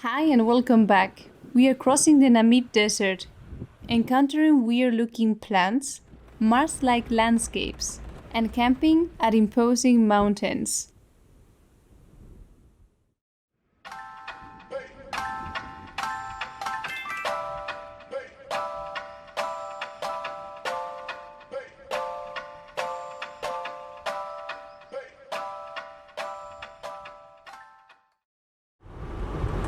Hi and welcome back. We are crossing the Namib Desert, encountering weird-looking plants, Mars-like landscapes, and camping at imposing mountains.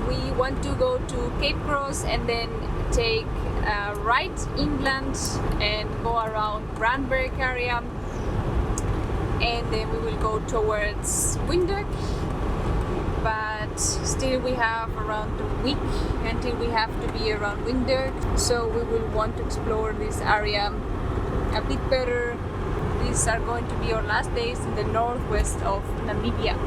We want to go to Cape Cross and then take a right inland and go around Brandberg area, and then we will go towards Windhoek, but still we have around a week until we have to be around Windhoek, so we will want to explore this area a bit better. These are going to be our last days in the northwest of Namibia.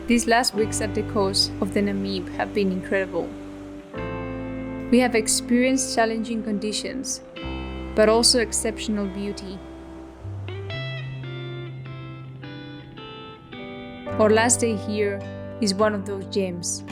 These last weeks at the coast of the Namib have been incredible. We have experienced challenging conditions, but also exceptional beauty. Our last day here is one of those gems.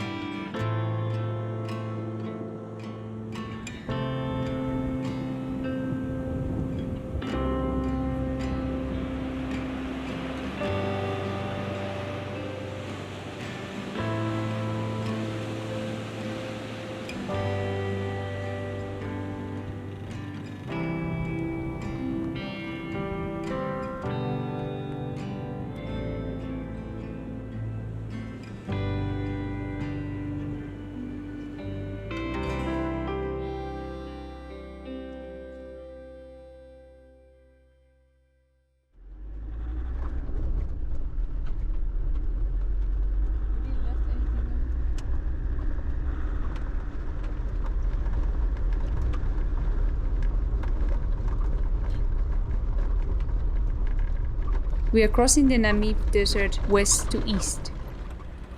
We are crossing the Namib Desert west to east.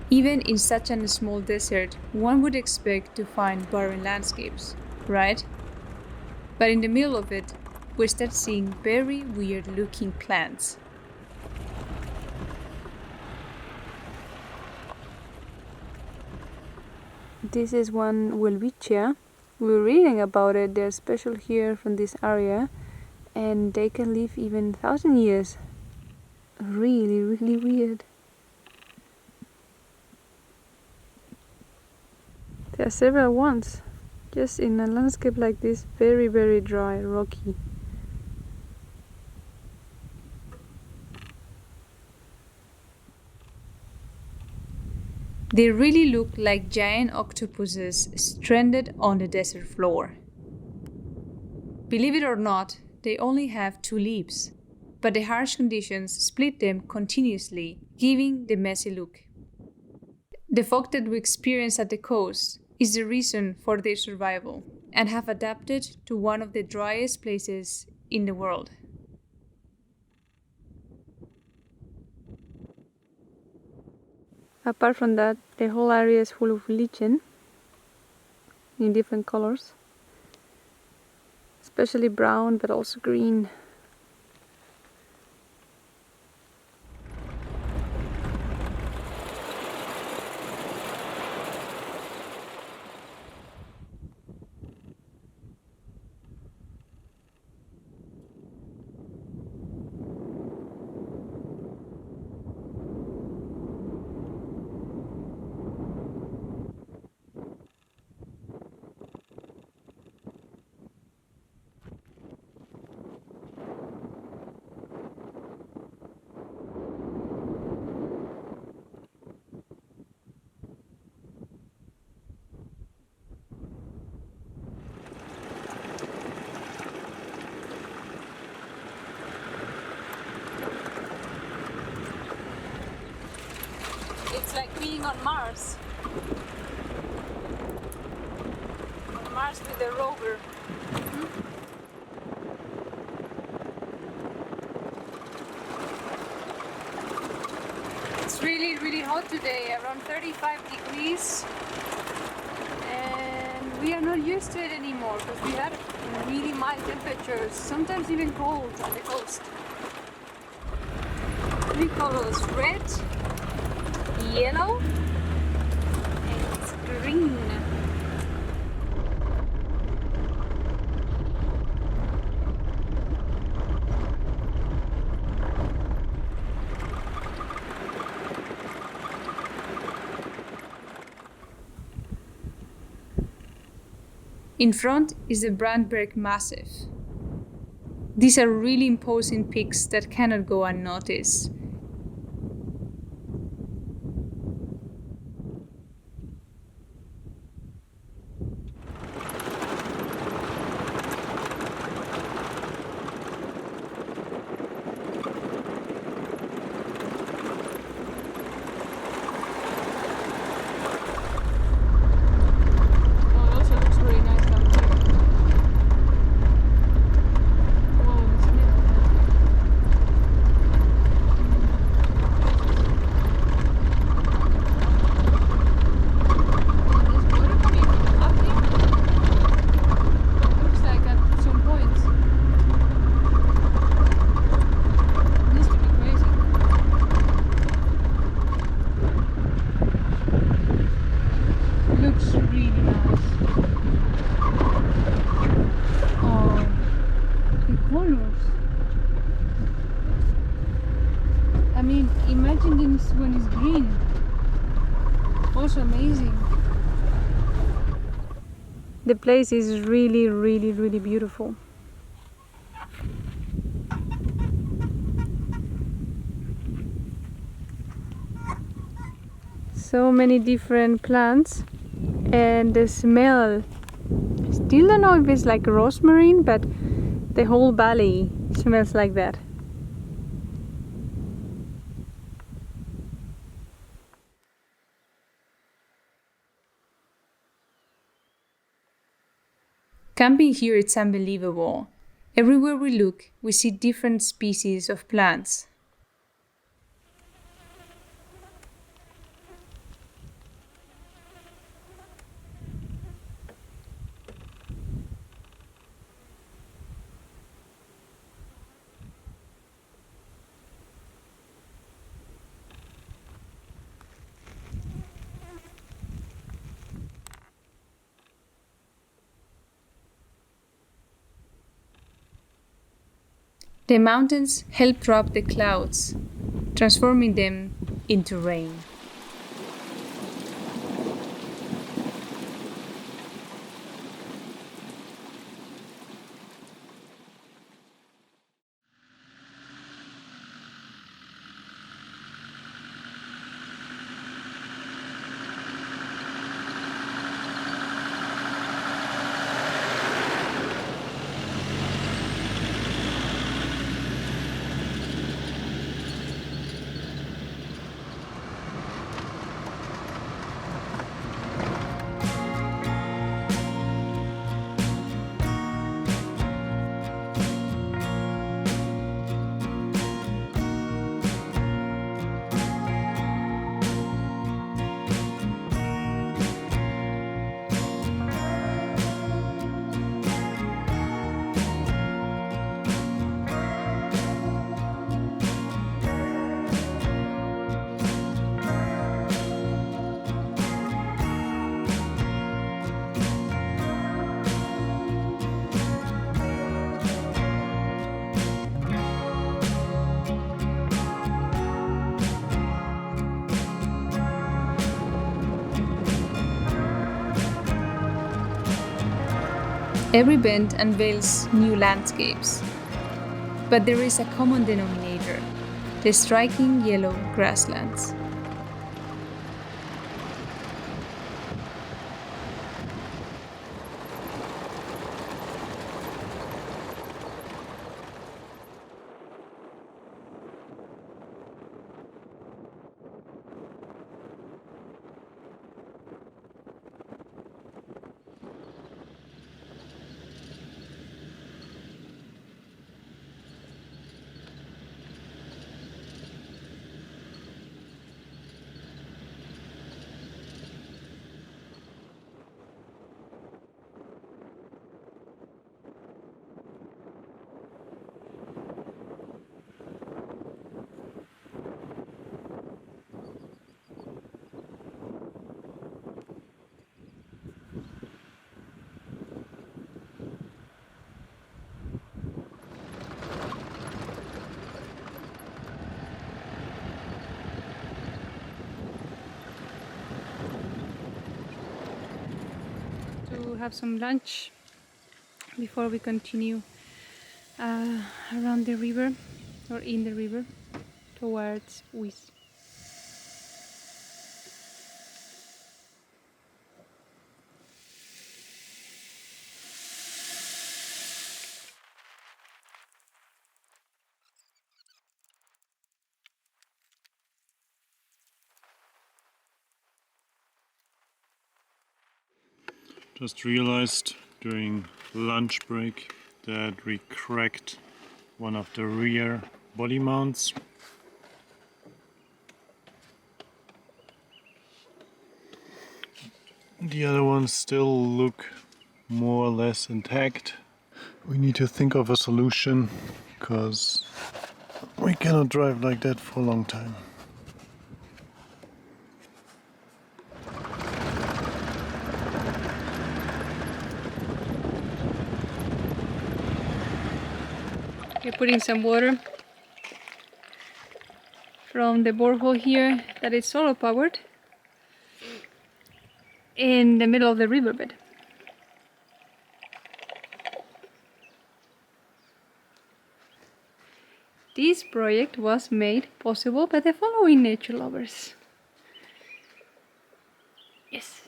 Even in such a small desert, one would expect to find barren landscapes, right? But in the middle of it, we start seeing very weird-looking plants. This is one Welwitschia. We were reading about it. They're special here from this area, and they can live even 1,000 years. Really, really weird. There are several ones, just in a landscape like this, very, very dry, rocky. They really look like giant octopuses stranded on the desert floor. Believe it or not, they only have 2 leaves, but the harsh conditions split them continuously, giving the messy look. The fog that we experience at the coast is the reason for their survival and have adapted to one of the driest places in the world. Apart from that, the whole area is full of lichen in different colors, especially brown but also green. It's like being on Mars. On Mars with a rover. It's really hot today, around 35 degrees. not used to it anymore because we had really mild temperatures, sometimes even cold on the coast. Three colors: red, yellow, and it's green. In front is the Brandberg Massif. These are really imposing peaks that cannot go unnoticed. Imagine this one is green. Also amazing. The place is really, really, really beautiful. So many different plants, and the smell. Still don't know if it's like rosemary, but the whole valley smells like that. Camping here, it's unbelievable. Everywhere we look, we see different species of plants. The mountains help drop the clouds, transforming them into rain. Every bend unveils new landscapes, but there is a common denominator: the striking yellow grasslands. we'll have some lunch before we continue around the river or in the river towards Wis. Just realized during lunch break that we cracked one of the rear body mounts. The other ones still look more or less intact. We need to think of a solution because we cannot drive like that for a long time. We're putting some water from the borehole here that is solar powered in the middle of the riverbed. This project was made possible by the following nature lovers. Yes.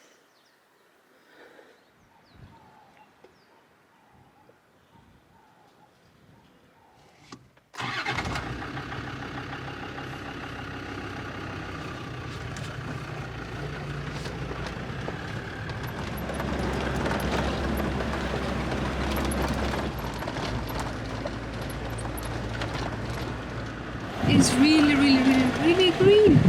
It's really green.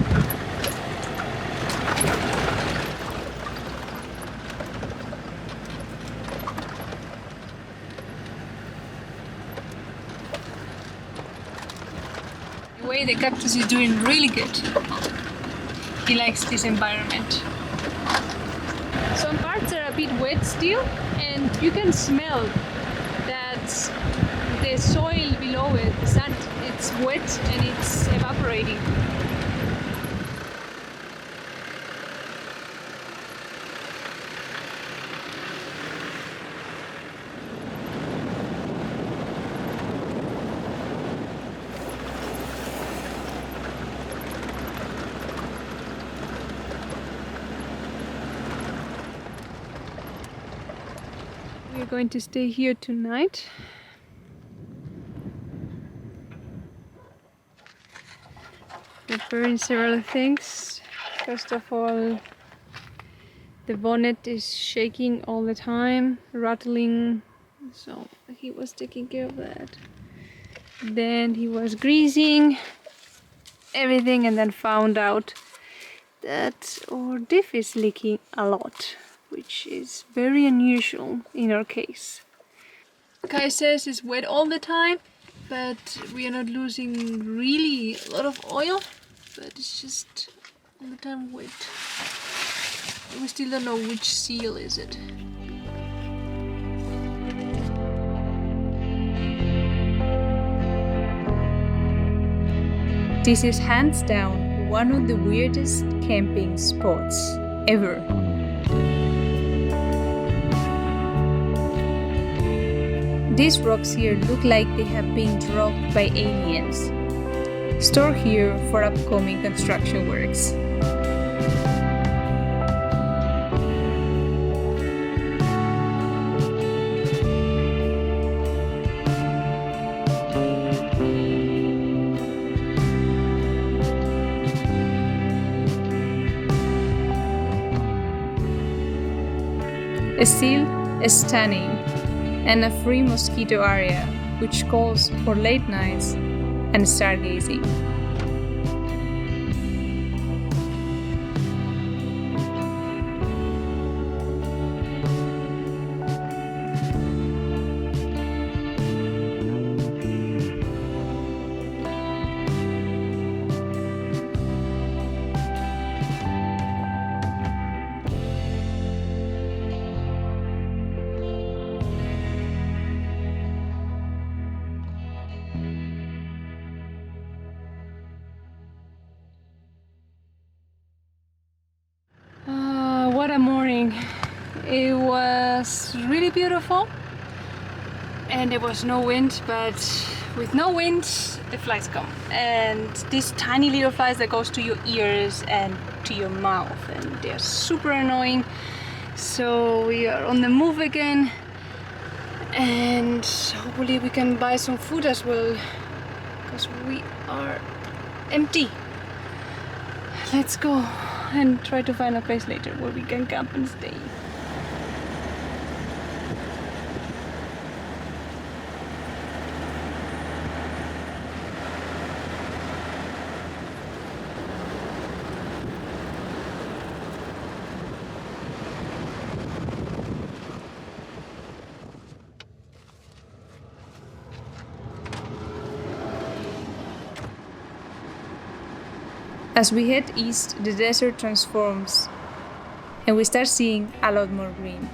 Anyway, the cactus is doing really good. He likes this environment. Some parts are a bit wet still, and you can smell that the soil below it, the sand, it's wet and it's evaporating. We're going to stay here tonight. Preparing several things. First of all, the bonnet is shaking all the time, rattling, so he was taking care of that. Then he was greasing everything and then found out that our diff is leaking a lot, which is very unusual in our case. Kai says it's wet all the time, but we are not losing really a lot of oil, but it's just all the time wet. We still don't know which seal is it. This is hands down one of the weirdest camping spots ever. These rocks here look like they have been dropped by aliens, stored here for upcoming construction works. Still stunning, and a free mosquito area which calls for late nights and stargazing. What a morning. It was really beautiful and there was no wind, but with no wind the flies come, and these tiny little flies that goes to your ears and to your mouth, and they're super annoying. So we are on the move again, and hopefully we can buy some food as well, because we are empty. Let's go and try to find a place later where we can camp and stay. As we head east, the desert transforms and we start seeing a lot more green.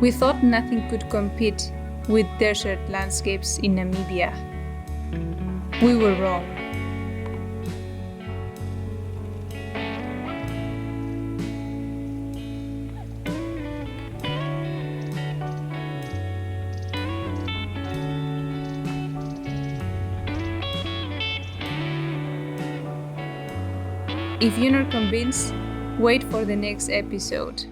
We thought nothing could compete with desert landscapes in Namibia. We were wrong. If you're not convinced, wait for the next episode.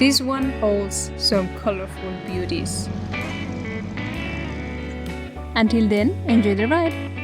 This one holds some colorful beauties. Until then, enjoy the ride!